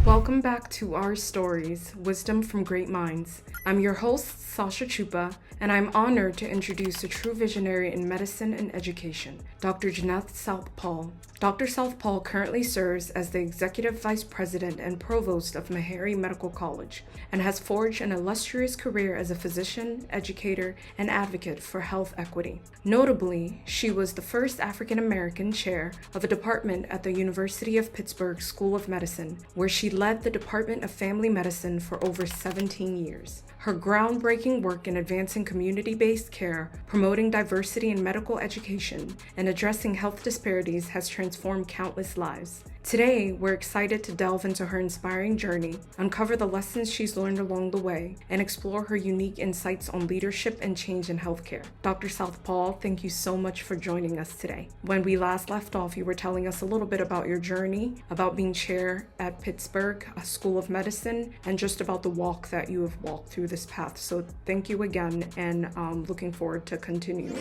Welcome back to Our Stories, Wisdom from Great Minds. I'm your host, Sasha Chupa, and I'm honored to introduce a true visionary in medicine and education, Dr. Jeannette South-Paul. Dr. South-Paul currently serves as the Executive Vice President and Provost of Meharry Medical College and has forged an illustrious career as a physician, educator, and advocate for health equity. Notably, she was the first African American chair of a department at the University of Pittsburgh School of Medicine, where she led the Department of Family Medicine for over 17 years. Her groundbreaking work in advancing community-based care, promoting diversity in medical education, and addressing health disparities has transformed countless lives. Today, we're excited to delve into her inspiring journey, uncover the lessons she's learned along the way, and explore her unique insights on leadership and change in healthcare. Dr. South-Paul, thank you so much for joining us today. When we last left off, you were telling us a little bit about your journey, about being chair at Pittsburgh School of Medicine, and just about the walk that you have walked through this path. So thank you again, and looking forward to continuing.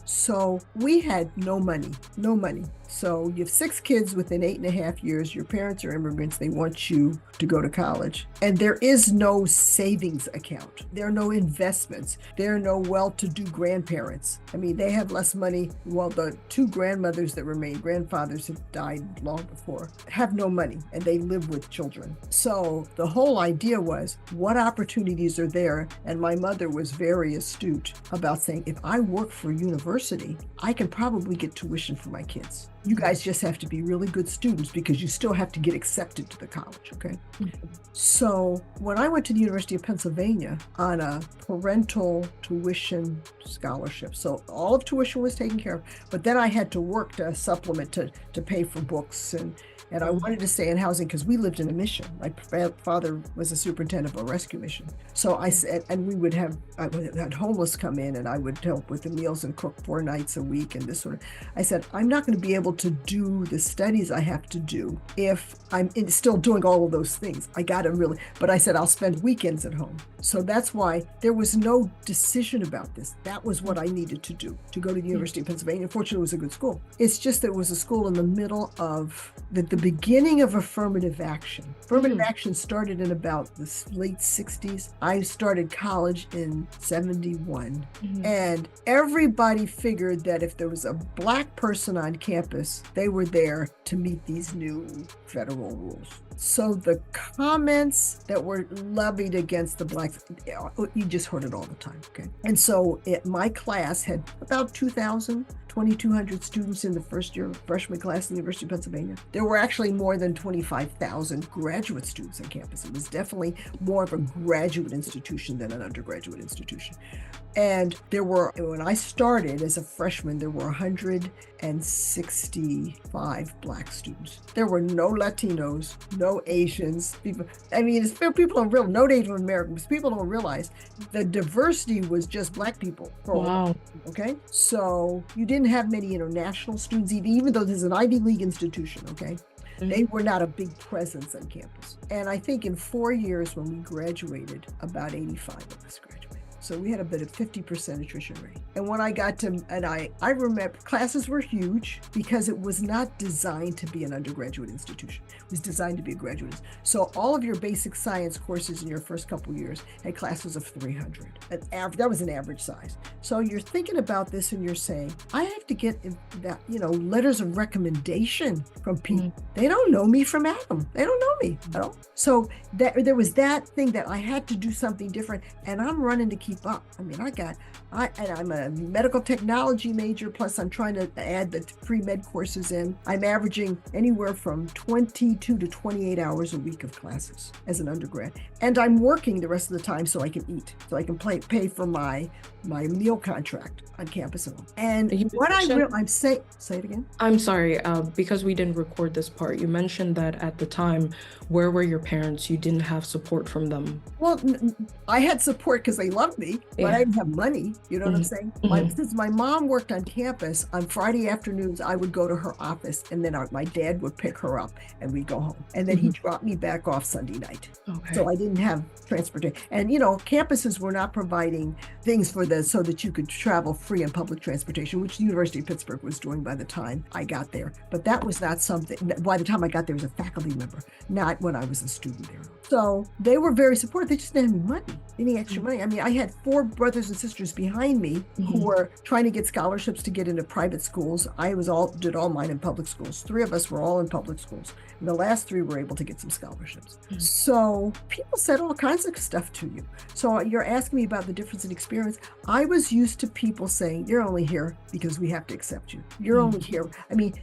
So we had no money. So you have 6 kids within 8.5 years. Your parents are immigrants. They want you to go to college. And there is no savings account. There are no investments. There are no well-to-do grandparents. I mean, they have less money. Well, the 2 grandmothers that remain, grandfathers have died long before, have no money, and they live with children. So the whole idea was, what opportunities are there? And my mother was very astute about saying, if I work for a university, I can probably get tuition for my kids. You guys just have to be really good students because you still have to get accepted to the college, okay? Mm-hmm. So when I went to the University of Pennsylvania on a parental tuition scholarship, so all of tuition was taken care of, but then I had to work to supplement to pay for books, and I wanted to stay in housing because we lived in a mission. My father was a superintendent of a rescue mission. So I said, and I had homeless come in, and I would help with the meals and cook 4 nights a week and this sort of. I said, I'm not going to be able to do the studies I have to do if I'm still doing all of those things. I got to really, but I said, I'll spend weekends at home. So that's why there was no decision about this. That was what I needed to do, to go to the University of Pennsylvania. Fortunately, it was a good school. It's just that it was a school in the middle of the beginning of affirmative action. Affirmative action started in about the late 60s. I started college in 71. And everybody figured that if there was a Black person on campus, they were there to meet these new federal rules. So the comments that were levied against the Blacks, you just heard it all the time, okay? And so my class had about 2,200 students in the first year freshman class in the University of Pennsylvania. There were actually more than 25,000 graduate students on campus. It was definitely more of a graduate institution than an undergraduate institution. And when I started as a freshman, there were 165 Black students. There were no Latinos, no Asians. People don't realize, no Native Americans. People don't realize the diversity was just Black people. Wow. Okay. So you didn't have many international students, even though this is an Ivy League institution. Okay. They were not a big presence on campus. And I think in 4 years when we graduated, about 85 of us graduated. So we had a bit of 50% attrition rate. And when I got to, and I remember classes were huge because it was not designed to be an undergraduate institution. It was designed to be a graduate institution. So all of your basic science courses in your first couple of years had classes of 300. That was an average size. So you're thinking about this and you're saying, I have to get that, letters of recommendation from people. They don't know me from Adam. They don't know me at all. So there was that thing that I had to do something different, and I'm running to keep up. I mean, I'm a medical technology major, plus I'm trying to add the pre-med courses in. I'm averaging anywhere from 22 to 28 hours a week of classes as an undergrad. And I'm working the rest of the time so I can eat, so I can pay for my meal contract on campus. And what I'm saying, say it again. I'm sorry, because we didn't record this part, you mentioned that at the time, where were your parents? You didn't have support from them. Well, I had support because they loved me, but I didn't have money. You know what I'm saying? Since my mom worked on campus, on Friday afternoons, I would go to her office, and then my dad would pick her up and we'd go home. And then he dropped me back off Sunday night. Okay. So I didn't have transportation. And, campuses were not providing things so that you could travel free on public transportation, which the University of Pittsburgh was doing by the time I got there. But that was not something, by the time I got there as a faculty member, not when I was a student there. So they were very supportive. They just didn't have any money, any extra money. I mean, I had 4 brothers and sisters behind me who were trying to get scholarships to get into private schools. I did all mine in public schools. 3 of us were all in public schools. And the last 3 were able to get some scholarships. So people said all kinds of stuff to you. So you're asking me about the difference in experience. I was used to people saying, you're only here because we have to accept you. You're only here. I mean,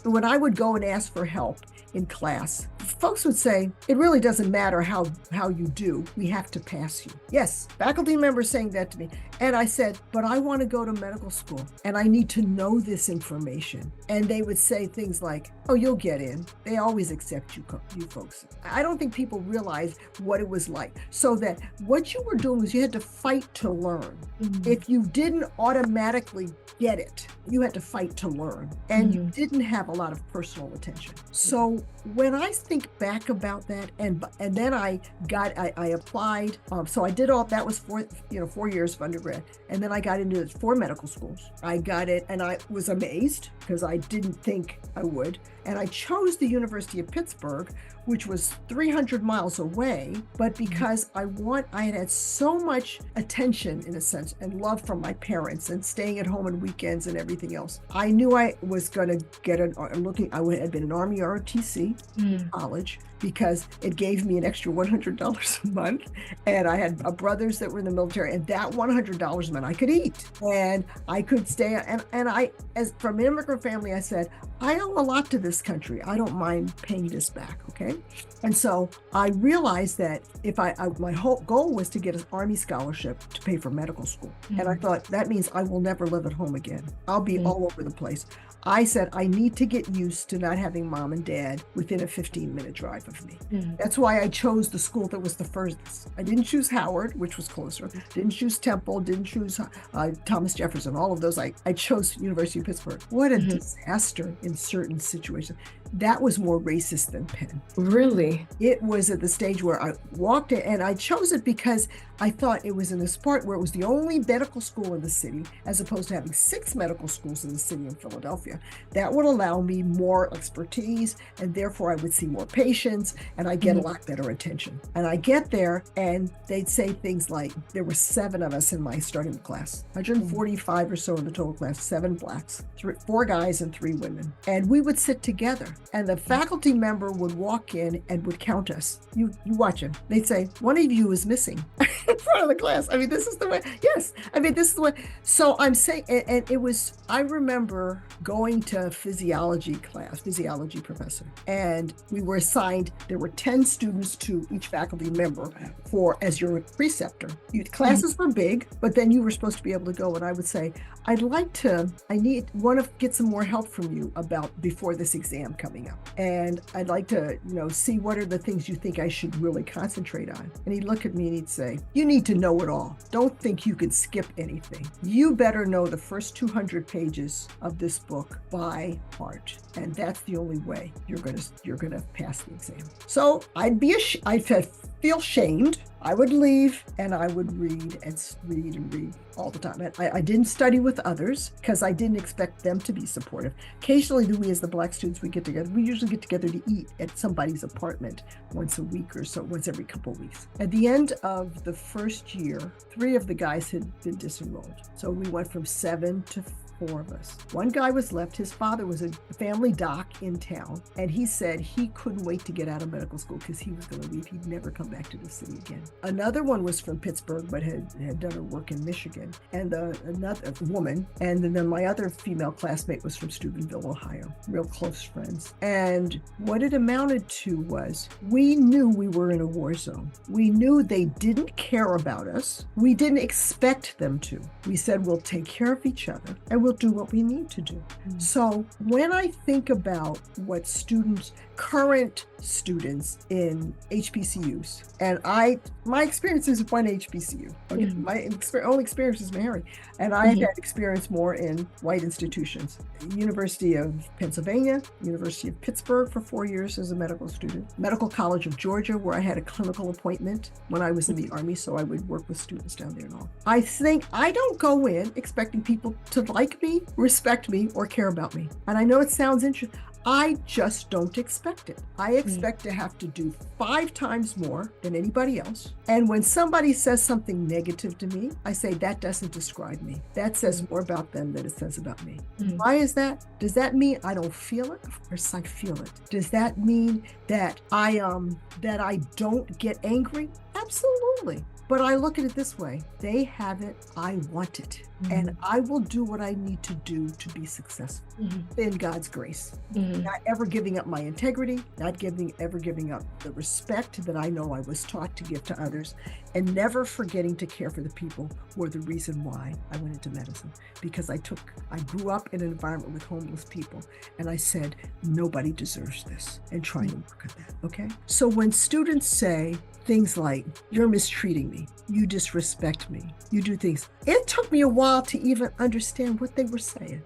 when I would go and ask for help in class, folks would say, it really doesn't matter how you do. We have to pass you. Yes, faculty members saying that to me. And I said, but I want to go to medical school and I need to know this information. And they would say things like, oh, you'll get in. They always accept you folks. I don't think people realize what it was like. So that what you were doing was you had to fight to learn. If you didn't automatically get it, you had to fight to learn. And you didn't have a lot of personal attention. So when I think back about that, and then I applied. So I did all that was 4 years of undergrad, and then I got into 4 medical schools. I got it, and I was amazed because I didn't think I would. And I chose the University of Pittsburgh, which was 300 miles away, but because I had so much attention, in a sense, and love from my parents and staying at home on weekends and everything else, I knew I was going to get I had been an Army ROTC college, because it gave me an extra $100 a month. And I had brothers that were in the military, and that $100 meant I could eat and I could stay. And I, as from an immigrant family, I said, I owe a lot to this country. I don't mind paying this back. Okay. And so I realized that if my whole goal was to get an Army scholarship to pay for medical school. And I thought that means I will never live at home again. I'll be all over the place. I said, I need to get used to not having mom and dad within a 15-minute drive of me. That's why I chose the school that was the furthest. I didn't choose Howard, which was closer. Didn't choose Temple, didn't choose Thomas Jefferson, all of those. I chose University of Pittsburgh. What a disaster in certain situations. That was more racist than Penn. Really? It was at the stage where I walked in, and I chose it because I thought it was in a spot where it was the only medical school in the city, as opposed to having 6 medical schools in the city in Philadelphia. That would allow me more expertise, and therefore I would see more patients, and I get a lot better attention. And I get there, and they'd say things like, there were 7 of us in my starting class, 145 or so in the total class, 7 blacks, 4 guys and 3 women. And we would sit together, and the faculty member would walk in and would count us. You watch him. They'd say, one of you is missing in front of the class. I mean, this is the way. Yes. I mean, this is the way. So I'm saying, and it was, I remember going to physiology professor, and we were assigned, there were 10 students to each faculty member as your preceptor. Classes were big, but then you were supposed to be able to go. And I would say, I want to get some more help from you before this exam coming up. And I'd like to, see what are the things you think I should really concentrate on. And he'd look at me and he'd say, you need to know it all. Don't think you can skip anything. You better know the first 200 pages of this book by heart. And that's the only way you're gonna pass the exam. So I'd feel shamed. I would leave and I would read all the time. I didn't study with others because I didn't expect them to be supportive. Occasionally, we as the Black students, we get together. We usually get together to eat at somebody's apartment once a week or so, once every couple of weeks. At the end of the first year, 3 of the guys had been disenrolled. So we went from 7 to 4 of us. One guy was left. His father was a family doc in town, and he said he couldn't wait to get out of medical school because he was going to leave. He'd never come back to the city again. Another one was from Pittsburgh, but had done her work in Michigan, and another woman. And then my other female classmate was from Steubenville, Ohio. Real close friends. And what it amounted to was we knew we were in a war zone. We knew they didn't care about us. We didn't expect them to. We said, we'll take care of each other. And will do what we need to do. So when I think about what current students in HBCUs, and my experience is one HBCU. Okay, my only experience is Mary, and I have had experience more in white institutions. University of Pennsylvania, University of Pittsburgh for 4 years as a medical student, Medical College of Georgia, where I had a clinical appointment when I was in the Army, so I would work with students down there and all. I think I don't go in expecting people to like me, respect me, or care about me. And I know it sounds interesting. I just don't expect it. I expect to have to do 5 times more than anybody else. And when somebody says something negative to me, I say, that doesn't describe me. That says more about them than it says about me. Why is that? Does that mean I don't feel it? Of course I feel it. Does that mean that I don't get angry? Absolutely. But I look at it this way. They have it. I want it. And I will do what I need to do to be successful in God's grace. Not ever giving up my integrity, not ever giving up the respect that I know I was taught to give to others, and never forgetting to care for the people who are the reason why I went into medicine. Because I grew up in an environment with homeless people, and I said, nobody deserves this, and trying to work at that, okay? So when students say things like, you're mistreating me, you disrespect me, you do things, it took me a while to even understand what they were saying.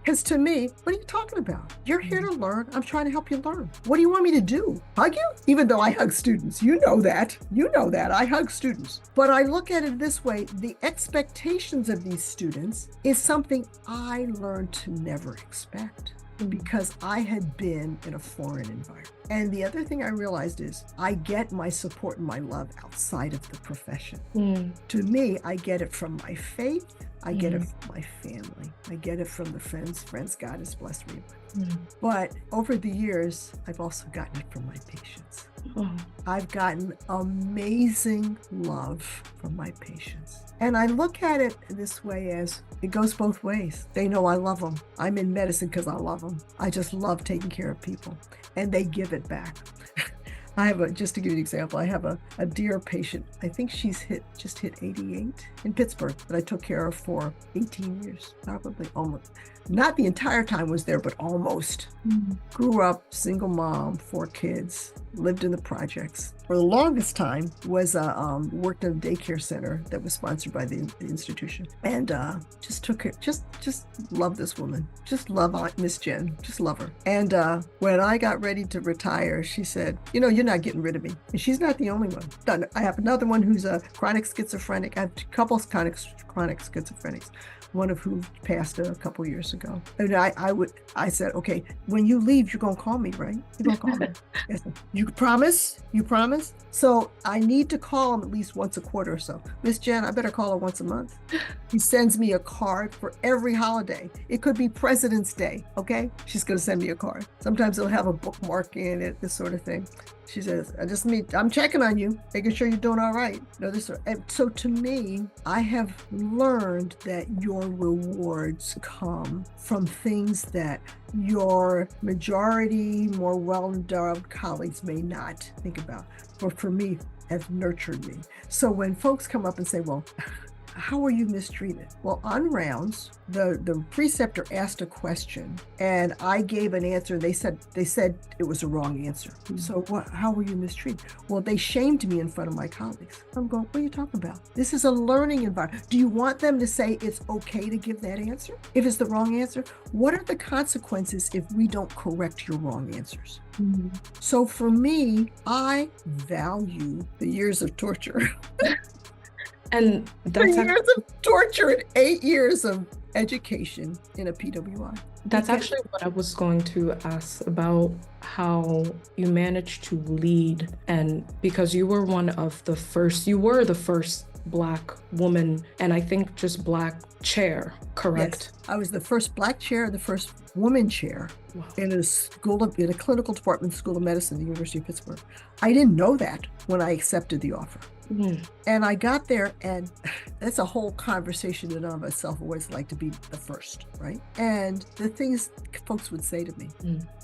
Because to me, what are you talking about? You're here to learn. I'm trying to help you learn. What do you want me to do? Hug you? Even though I hug students, you know that. I hug students. But I look at it this way, the expectations of these students is something I learned to never expect, because I had been in a foreign environment. And the other thing I realized is I get my support and my love outside of the profession. To me, I get it from my faith. I get it from my family. I get it from the friends God has blessed me with. But over the years, I've also gotten it from my patients. I've gotten amazing love from my patients. And I look at it this way, as it goes both ways. They know I love them. I'm in medicine because I love them. I just love taking care of people, and they give it back. Just to give you an example, I have a dear patient. I think she's just hit 88 in Pittsburgh that I took care of for 18 years, probably almost. Not the entire time was there, but almost. Grew up, single mom, 4 kids, lived in the projects. For the longest time worked in a daycare center that was sponsored by the institution. And just took her, just love this woman. Just love Miss Jen, just love her. And when I got ready to retire, she said, you're not getting rid of me. And she's not the only one. I have another one who's a chronic schizophrenic. I have a couple of chronic schizophrenics, one of whom passed a couple years ago. And I said, okay, when you leave, you're going to call me, right? You're going to call me. Yes. You promise? You promise? So I need to call him at least once a quarter or so. Miss Jen, I better call her once a month. He sends me a card for every holiday. It could be President's Day, okay? She's going to send me a card. Sometimes it'll have a bookmark in it, this sort of thing. She says, I'm checking on you, making sure you're doing all right. So to me, I have learned that your rewards come from things that your majority, more well-endowed colleagues may not think about, but for me, have nurtured me. So when folks come up and say, well, how were you mistreated? Well, on rounds, the preceptor asked a question and I gave an answer. They said it was a wrong answer. So how were you mistreated? Well, they shamed me in front of my colleagues. I'm going, what are you talking about? This is a learning environment. Do you want them to say it's okay to give that answer? If it's the wrong answer, what are the consequences if we don't correct your wrong answers? So for me, I value the years of torture. And that's 3 years of torture and 8 years of education in a PWI. That's actually what I was going to ask about, how you managed to lead, and because you were you were the first Black woman, and I think just Black chair, correct? Yes, I was the first Black chair, the first woman chair in a clinical department, School of Medicine at the University of Pittsburgh. I didn't know that when I accepted the offer. And I got there, and that's a whole conversation in and of itself, always like to be the first, right? And the things folks would say to me,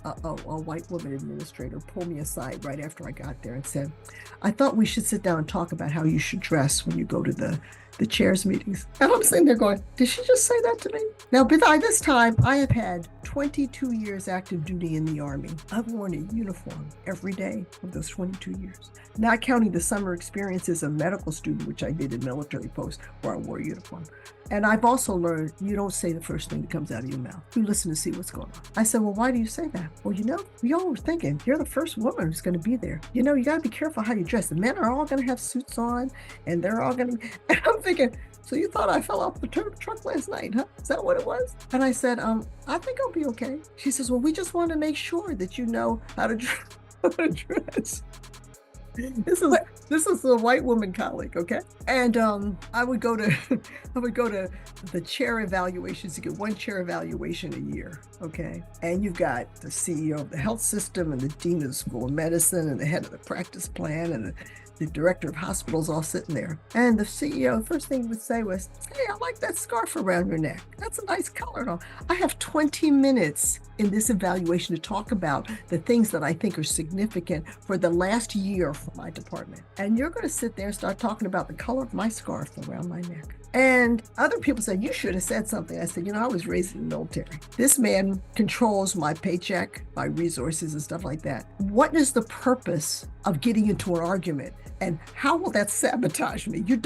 a white woman administrator pulled me aside right after I got there and said, I thought we should sit down and talk about how you should dress when you go to the the chairs meetings. And I'm sitting there going, did she just say that to me? Now, by this time, I have had 22 years active duty in the Army. I've worn a uniform every day of those 22 years, not counting the summer experience as a medical student, which I did in military posts where I wore a uniform. And I've also learned you don't say the first thing that comes out of your mouth. You listen to see what's going on. I said, well, why do you say that? Well, we all were thinking, you're the first woman who's going to be there. You got to be careful how you dress. The men are all going to have suits on, and they're all going to, and I'm thinking, so you thought I fell off the truck last night, huh? Is that what it was? And I said, I think I'll be okay. She says, well, we just want to make sure that you know how to dress. This is a white woman colleague, okay? And I would go to the chair evaluations. You get one chair evaluation a year, okay? And you've got the CEO of the health system and the dean of the School of Medicine and the head of the practice plan and the director of hospitals all sitting there. And the CEO, the first thing he would say was, hey, I like that scarf around your neck. That's a nice color and all. I have 20 minutes in this evaluation to talk about the things that I think are significant for the last year for my department. And you're going to sit there and start talking about the color of my scarf around my neck. And other people said, you should have said something. I said, I was raised in the military. This man controls my paycheck, my resources and stuff like that. What is the purpose of getting into an argument? And how will that sabotage me? You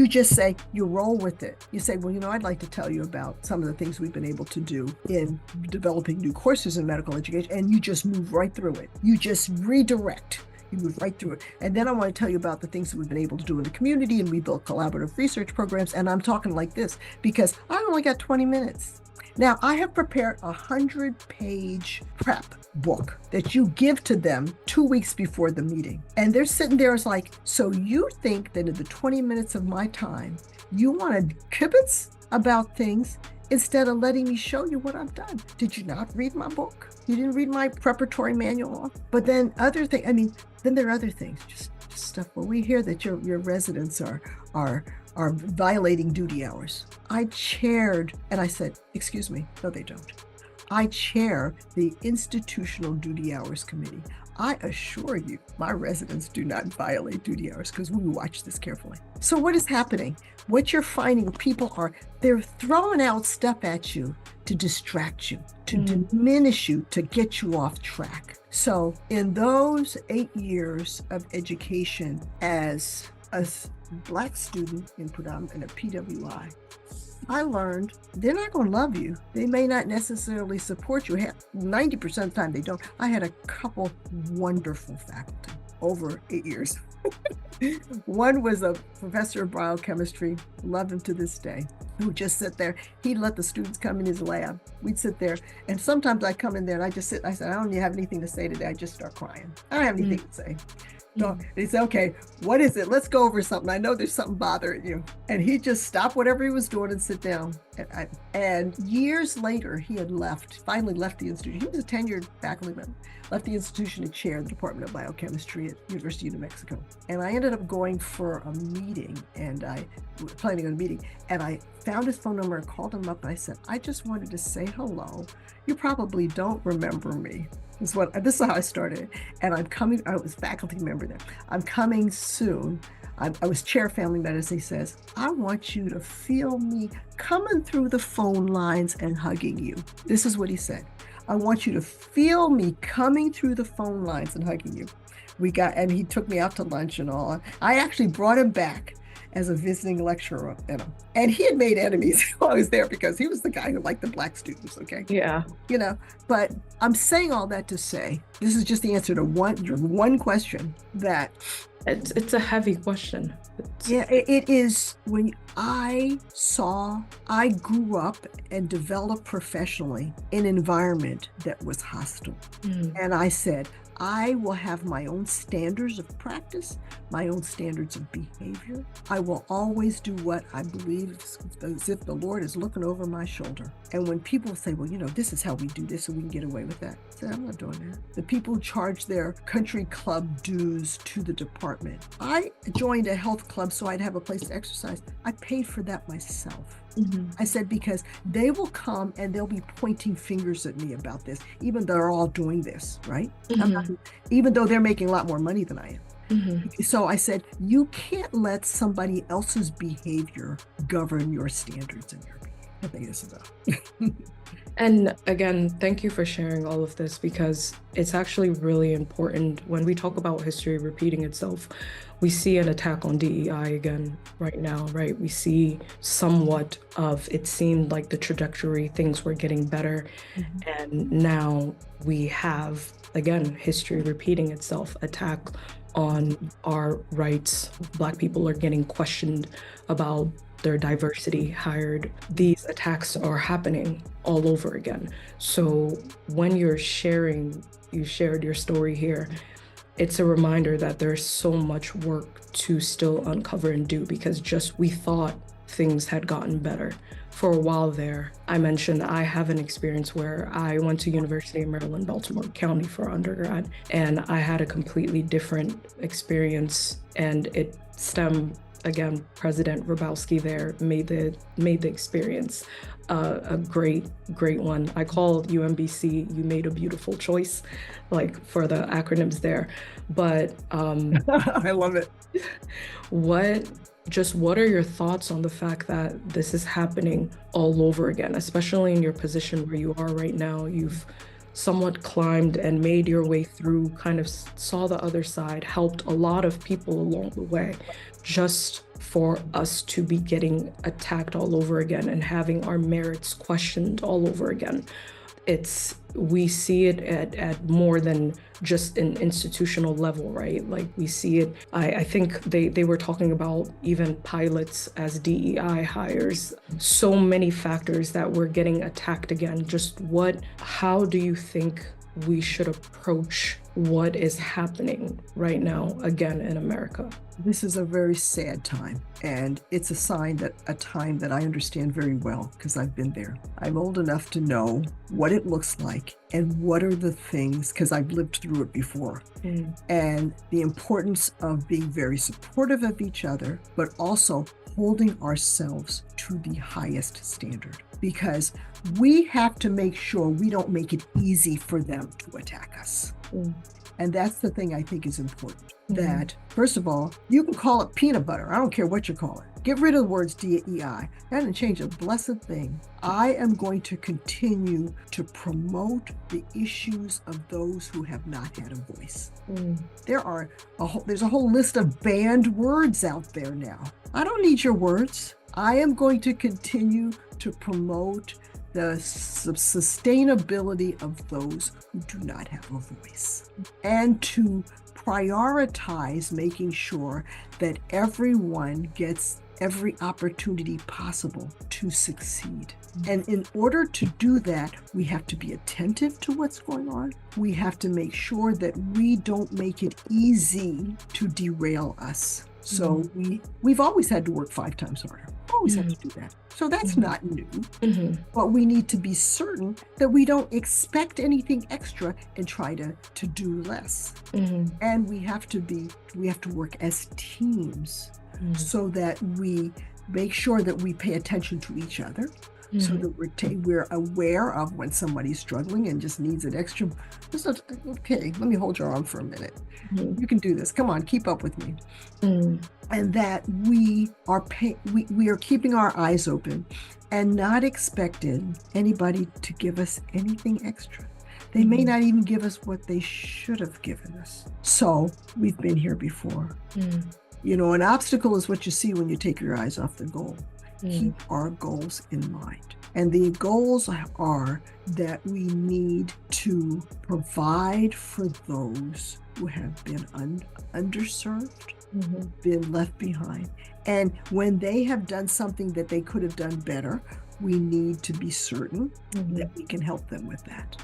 just say, you roll with it. You say, well, I'd like to tell you about some of the things we've been able to do in developing new courses in medical education. And you just move right through it. You just redirect. You move right through it. And then I want to tell you about the things that we've been able to do in the community, and we built collaborative research programs. And I'm talking like this because I only got 20 minutes. Now, I have prepared a 100-page prep book that you give to them 2 weeks before the meeting. And they're sitting there, it's like, so you think that in the 20 minutes of my time, you want to kibitz about things instead of letting me show you what I've done? Did you not read my book? You didn't read my preparatory manual? But then then there are other things, just stuff where we hear that your residents are violating duty hours. I chaired, and I said, excuse me, no, they don't. I chair the Institutional Duty Hours Committee. I assure you, my residents do not violate duty hours because we watch this carefully. So what is happening? What you're finding, they're throwing out stuff at you to distract you, to diminish you, to get you off track. So in those 8 years of education as a Black student in a PWI, I learned they're not going to love you. They may not necessarily support you. 90% of the time they don't. I had a couple wonderful faculty over 8 years. One was a professor of biochemistry, love him to this day, who would just sit there. He'd let the students come in his lab. We'd sit there. And sometimes I come in there and I just sit. I said, I don't even have anything to say today. I just start crying. I don't have anything to say. So he said, okay, what is it? Let's go over something. I know there's something bothering you. And he'd just stop whatever he was doing and sit down. And years later, he had finally left the institution. He was a tenured faculty member, left the institution to chair the Department of Biochemistry at University of New Mexico. And I ended up going for a meeting, and I was planning on a meeting, and I found his phone number and called him up. And I said, I just wanted to say hello. You probably don't remember me. This is how I started. And I'm coming, I was faculty member there. I'm coming soon. I was chair family medicine. He says, I want you to feel me coming through the phone lines and hugging you. This is what he said. I want you to feel me coming through the phone lines and hugging you. And he took me out to lunch and all. I actually brought him back as a visiting lecturer, and he had made enemies while I was there because he was the guy who liked the Black students, okay? Yeah. But I'm saying all that to say, this is just the answer to your one question that... It's a heavy question. It is. When I grew up and developed professionally in an environment that was hostile. And I said, I will have my own standards of practice, my own standards of behavior. I will always do what I believe as if the Lord is looking over my shoulder. And when people say, well, this is how we do this and we can get away with that, I said, I'm not doing that. The people who charge their country club dues to the department. I joined a health club so I'd have a place to exercise. I paid for that myself. I said, because they will come and they'll be pointing fingers at me about this, even though they're all doing this, right? Even though they're making a lot more money than I am. So I said, you can't let somebody else's behavior govern your standards and your behavior. I think this is And again, thank you for sharing all of this, because it's actually really important when we talk about history repeating itself. We see an attack on DEI again right now, right? We see somewhat of, it seemed like the trajectory, things were getting better. And now we have, again, history repeating itself, attack on our rights. Black people are getting questioned about their diversity hired. These attacks are happening all over again. So when you're sharing, you shared your story here, it's a reminder that there's so much work to still uncover and do, because just we thought things had gotten better. For a while there, I mentioned I have an experience where I went to University of Maryland, Baltimore County for undergrad, and I had a completely different experience, and it stemmed, again, President Hrabowski there made the experience a great one. I call UMBC, you made a beautiful choice, like for the acronyms there. But I love it. What are your thoughts on the fact that this is happening all over again, especially in your position where you are right now? You've somewhat climbed and made your way through, kind of saw the other side, helped a lot of people along the way, just for us to be getting attacked all over again and having our merits questioned all over again. We see it at more than just an institutional level, right? Like we see it, I think they were talking about even pilots as DEI hires, so many factors that we're getting attacked again. How do you think we should approach what is happening right now again in America? This is a very sad time, and it's a time that I understand very well because I've been there. I'm old enough to know what it looks like and what are the things, because I've lived through it before, and the importance of being very supportive of each other, but also holding ourselves to the highest standard, because we have to make sure we don't make it easy for them to attack us. And that's the thing I think is important. That, first of all, you can call it peanut butter. I don't care what you call it. Get rid of the words DEI. That doesn't change a blessed thing. I am going to continue to promote the issues of those who have not had a voice. There's a whole list of banned words out there now. I don't need your words. I am going to continue to promote the sustainability of those who do not have a voice, and to prioritize making sure that everyone gets every opportunity possible to succeed. And in order to do that, we have to be attentive to what's going on. We have to make sure that we don't make it easy to derail us. So we've always had to work 5 times harder. Always had to do that. So that's not new. But we need to be certain that we don't expect anything extra and try to do less. And we have to work as teams so that we make sure that we pay attention to each other. So that we're aware of when somebody's struggling and just needs an extra. Okay, let me hold your arm for a minute. You can do this. Come on, keep up with me. And that we are keeping our eyes open and not expecting anybody to give us anything extra. They may not even give us what they should have given us. So we've been here before. You know, an obstacle is what you see when you take your eyes off the goal. Keep our goals in mind. And the goals are that we need to provide for those who have been underserved, been left behind. And when they have done something that they could have done better, we need to be certain that we can help them with that.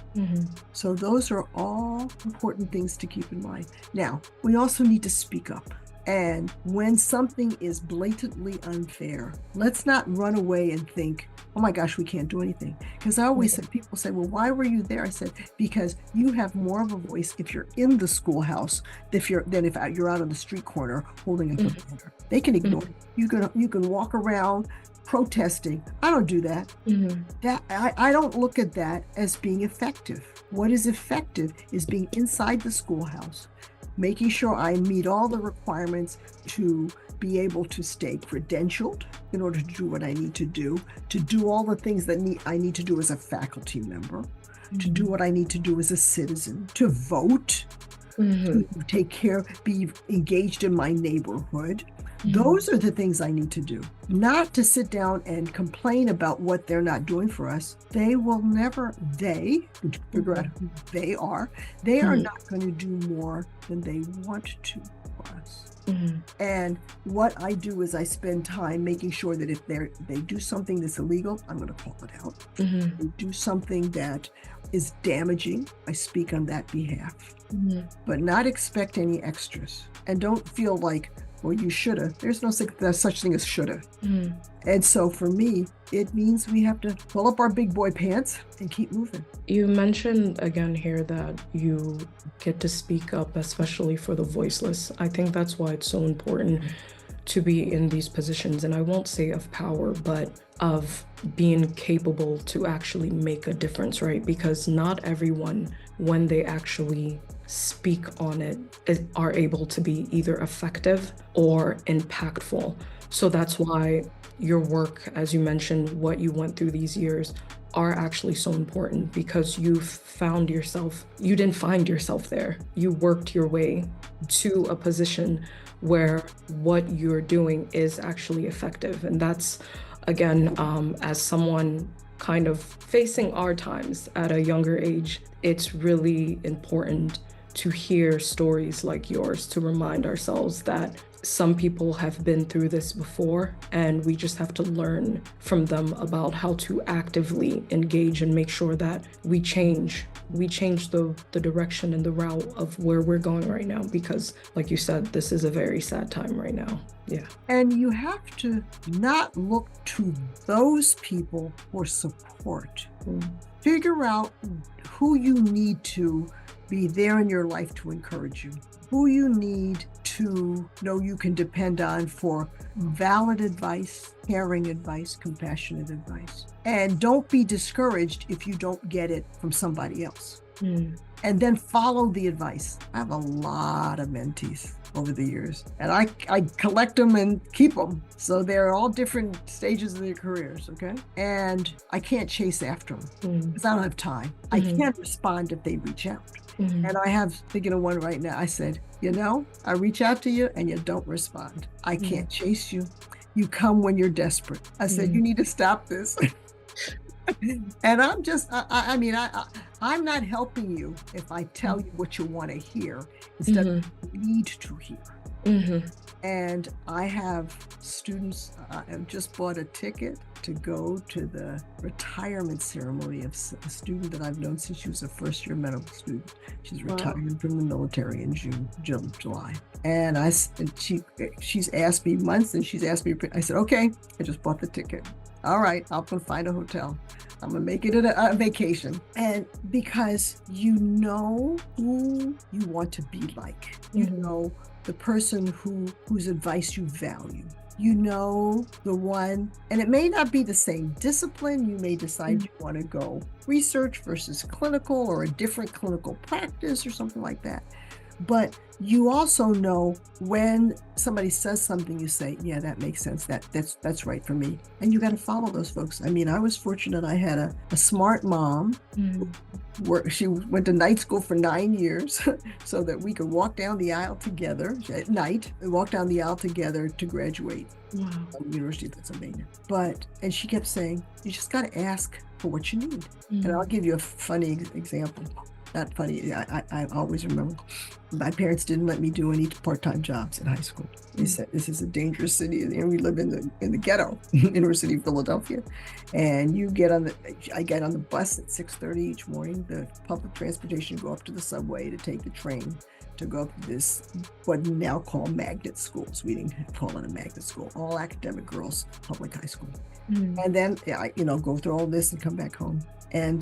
So those are all important things to keep in mind. Now, we also need to speak up. And when something is blatantly unfair, let's not run away and think, oh my gosh, we can't do anything. Because I always said, people say, well, why were you there? I said, because you have more of a voice if you're in the schoolhouse than if you're out on the street corner holding up a banner. They can ignore it. You can walk around protesting. I don't do that. I don't look at that as being effective. What is effective is being inside the schoolhouse, making sure I meet all the requirements to be able to stay credentialed in order to do what I need to do all the things that I need to do as a faculty member, to do what I need to do as a citizen, to vote, to take care, be engaged in my neighborhood. Those are the things I need to do, not to sit down and complain about what they're not doing for us. They will never, figure out who they are not going to do more than they want to for us. And what I do is I spend time making sure that if they do something that's illegal, I'm going to call it out. They do something that is damaging, I speak on that behalf, but not expect any extras. And don't feel like, well, you shoulda. There's no such thing as shoulda. And so for me, it means we have to pull up our big boy pants and keep moving. You mentioned again here that you get to speak up, especially for the voiceless. I think that's why it's so important to be in these positions. And I won't say of power, but of being capable to actually make a difference, right? Because not everyone, when they actually speak on it, are able to be either effective or impactful. So that's why your work, as you mentioned, what you went through these years, are actually so important, because you didn't find yourself there. You worked your way to a position where what you're doing is actually effective. And that's, again, as someone kind of facing our times at a younger age, it's really important to hear stories like yours to remind ourselves that some people have been through this before, and we just have to learn from them about how to actively engage and make sure that we change the direction and the route of where we're going right now, because like you said, this is a very sad time right now. Yeah. And you have to not look to those people for support. Figure out who you need to be there in your life to encourage you, who you need to know you can depend on for valid advice, caring advice, compassionate advice. And don't be discouraged if you don't get it from somebody else. And then follow the advice. I have a lot of mentees over the years, and I collect them and keep them. So they're all different stages of their careers, okay? And I can't chase after them because I don't have time. I can't respond if they reach out. And I have, thinking of one right now, I said, I reach out to you and you don't respond. I can't chase you. You come when you're desperate. I said, you need to stop this. And I'm just, I'm not helping you if I tell you what you want to hear instead of what you need to hear. And I have students, I've just bought a ticket to go to the retirement ceremony of a student that I've known since she was a first-year medical student. She's retired from the military in July. And she's asked me months, and she's asked me, I said, okay, I just bought the ticket. All right, I'll go find a hotel. I'm gonna make it a vacation. And because you know who you want to be like, you know the person whose advice you value. You know the one, and it may not be the same discipline. You may decide you want to go research versus clinical, or a different clinical practice or something like that. But you also know when somebody says something, you say, yeah, that makes sense. That's right for me. And you got to follow those folks. I mean, I was fortunate. I had a smart mom where she went to night school for 9 years so that we could walk down the aisle together at night, and walk down the aisle together to graduate from the University of Pennsylvania. And she kept saying, you just got to ask for what you need. And I'll give you a funny example. Not funny. I always remember my parents didn't let me do any part-time jobs in high school. They said, this is a dangerous city, and we live in the ghetto, University of Philadelphia. And I get on the bus at 6:30 each morning, the public transportation, go up to the subway to take the train to go up to this, what we now call magnet schools. We didn't call it a magnet school, all academic girls public high school. And then I go through all this and come back home. And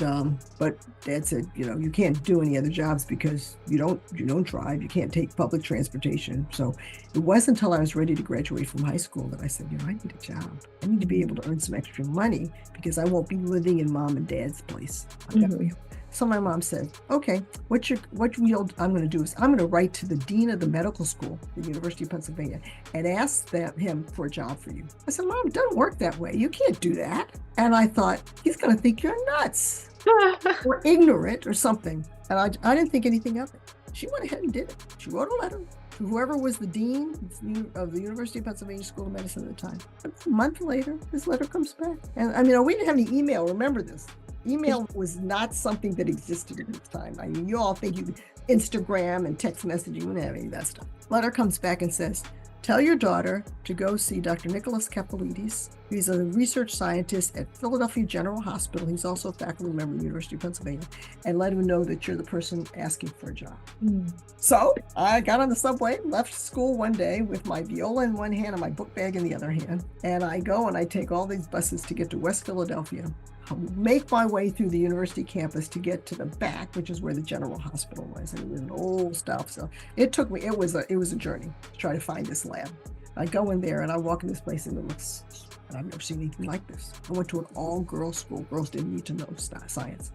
but Dad said, you can't do any other jobs because you don't drive, you can't take public transportation. So it wasn't until I was ready to graduate from high school that I said, I need a job. I need to be able to earn some extra money because I won't be living in mom and dad's place. So my mom said, okay, I'm going to do is I'm going to write to the dean of the medical school, the University of Pennsylvania, and ask him for a job for you. I said, Mom, it doesn't work that way. You can't do that. And I thought, he's going to think you're nuts or ignorant or something. And I didn't think anything of it. She went ahead and did it. She wrote a letter to whoever was the dean of the University of Pennsylvania School of Medicine at the time. A month later, this letter comes back. And I mean, we didn't have any email. Remember this. Email was not something that existed at this time. I mean, you all think Instagram and text messaging, you didn't have any of that stuff. Letter comes back and says, tell your daughter to go see Dr. Nicholas Kapelides. He's a research scientist at Philadelphia General Hospital. He's also a faculty member of the University of Pennsylvania, and let him know that you're the person asking for a job. So I got on the subway, left school one day with my viola in one hand and my book bag in the other hand. And I go and I take all these buses to get to West Philadelphia. I'll make my way through the university campus to get to the back, which is where the general hospital was. And it was an old stuff. So it took me, it was a journey to try to find this lab. I go in there and I walk in this place and it looks, I've never seen anything like this. I went to an all-girls school. Girls didn't need to know science.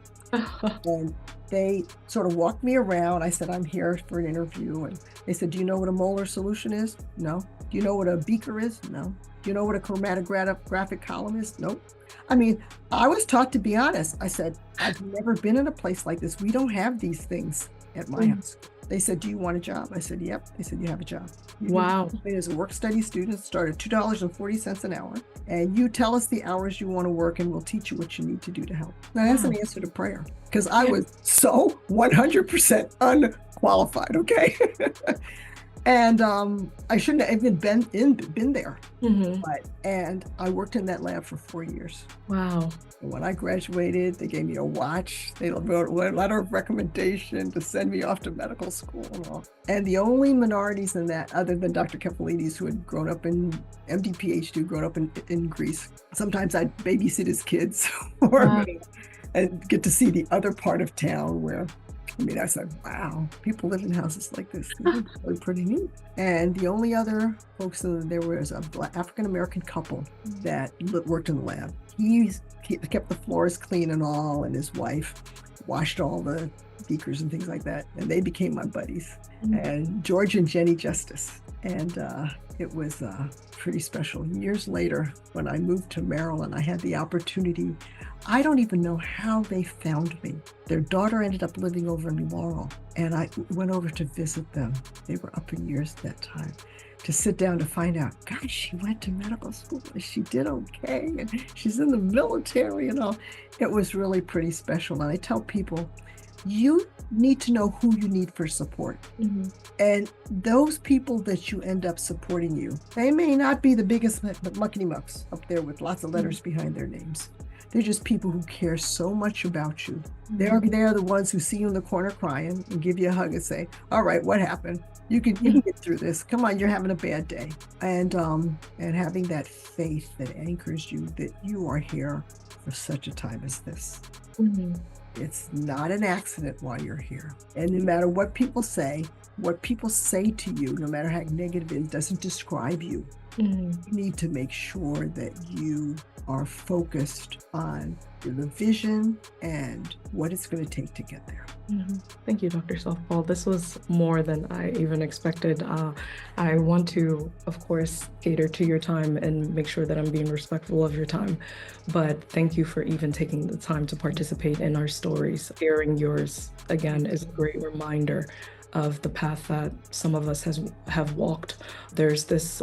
And they sort of walked me around. I said, I'm here for an interview. And they said, do you know what a molar solution is? No. Do you know what a beaker is? No. Do you know what a chromatographic column is? Nope. I mean, I was taught to be honest. I said, I've never been in a place like this. We don't have these things at my house. They said, do you want a job? I said, yep. They said, you have a job. Wow. As a work study student, start at $2.40 an hour. And you tell us the hours you want to work and we'll teach you what you need to do to help. Now that's an answer to prayer because I was so 100% unqualified. Okay. And I shouldn't have even been there. And I worked in that lab for 4 years. Wow. And when I graduated, they gave me a watch. They wrote a letter of recommendation to send me off to medical school and all. And the only minorities in that, other than Dr. Kapelides, who had grown up in MD, PhD, grown up in Greece. Sometimes I'd babysit his kids and get to see the other part of town where, I mean, I said, wow, people live in houses like this. They're pretty neat. And the only other folks there was a African-American couple that worked in the lab. He kept the floors clean and all, and his wife washed all the beakers and things like that. And they became my buddies. And George and Jenny Justice. And it was pretty special. Years later, when I moved to Maryland, I had the opportunity. I don't even know how they found me. Their daughter ended up living over in Laurel, and I went over to visit them. They were up in years at that time. To sit down to find out, gosh, she went to medical school. She did okay, and she's in the military and all. It was really pretty special. And I tell people, you need to know who you need for support. And those people that you end up supporting you, they may not be the biggest muckety mucks up there with lots of letters behind their names. They're just people who care so much about you. They're the ones who see you in the corner crying and give you a hug and say, all right, what happened? You can get through this. Come on, you're having a bad day. And having that faith that anchors you, that you are here for such a time as this. It's not an accident why you're here. And no matter what people say to you, no matter how negative it is, doesn't describe you. You need to make sure that you are focused on the vision and what it's going to take to get there. Thank you, Dr. South-Paul. This was more than I even expected. I want to, of course, cater to your time and make sure that I'm being respectful of your time. But thank you for even taking the time to participate in our stories. Hearing yours, again, is a great reminder of the path that some of us have walked. There's this,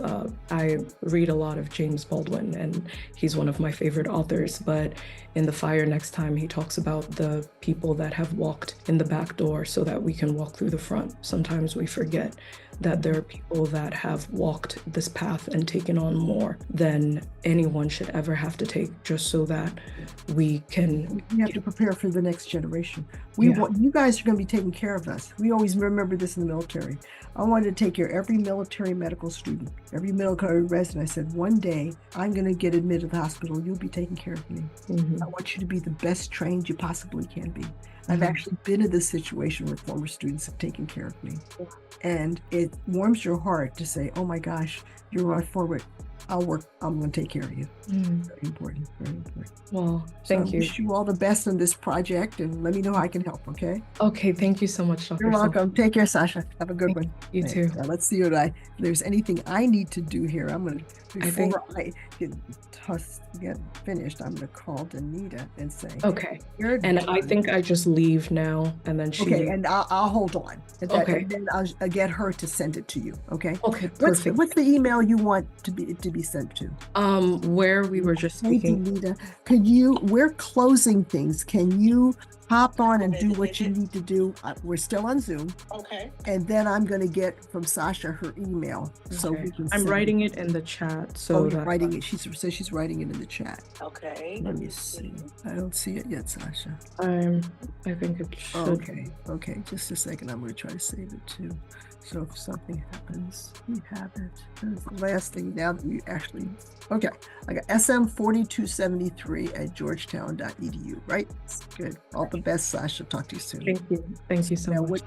I read a lot of James Baldwin, and he's one of my favorite authors, but in The Fire Next Time, he talks about the people that have walked in the back door so that we can walk through the front. Sometimes we forget that there are people that have walked this path and taken on more than anyone should ever have to take, just so that we have to prepare for the next generation. You guys are going to be taking care of us. We always remember this in the military. I wanted to take care of every military medical student, every military resident. I said, one day I'm going to get admitted to the hospital. You'll be taking care of me. I want you to be the best trained you possibly can be. I've actually been in this situation where former students have taken care of me. And it warms your heart to say, oh my gosh, you're my former I'm going to take care of you. Mm. Very important, very important. Well, So thank I you. wish you all the best on this project, and let me know how I can help, okay? Okay, thank you so much, Dr. You're South. welcome. Take care, Sasha. Have a good one. You Thanks. too. Now, let's see if there's anything I need to do here. I'm going to, before I get finished, I'm going to call Danita and say, Okay. "You're And done." I think I just leave now, and then she. Okay, and I'll hold on. Okay. And then I'll get her to send it to you. Okay. Okay, perfect. What's the email you want to be sent to? Where we were just speaking. Danita, we're closing things. Can you hop on and do what you need to do? We're still on Zoom. Okay. And then I'm going to get from Sasha her email. So Okay. we can I'm send writing it in the chat. So you're that writing it. She says she's writing it in the chat. Okay. Let me see. I don't see it yet, Sasha. I think it should. Okay. Just a second. I'm going to try to save it too. So if something happens, we have it. That's the last thing now that we actually. Okay. I got sm4273@georgetown.edu, right? Good. All the best, Sasha. Talk to you soon. Thank you. Thank you so Now, much.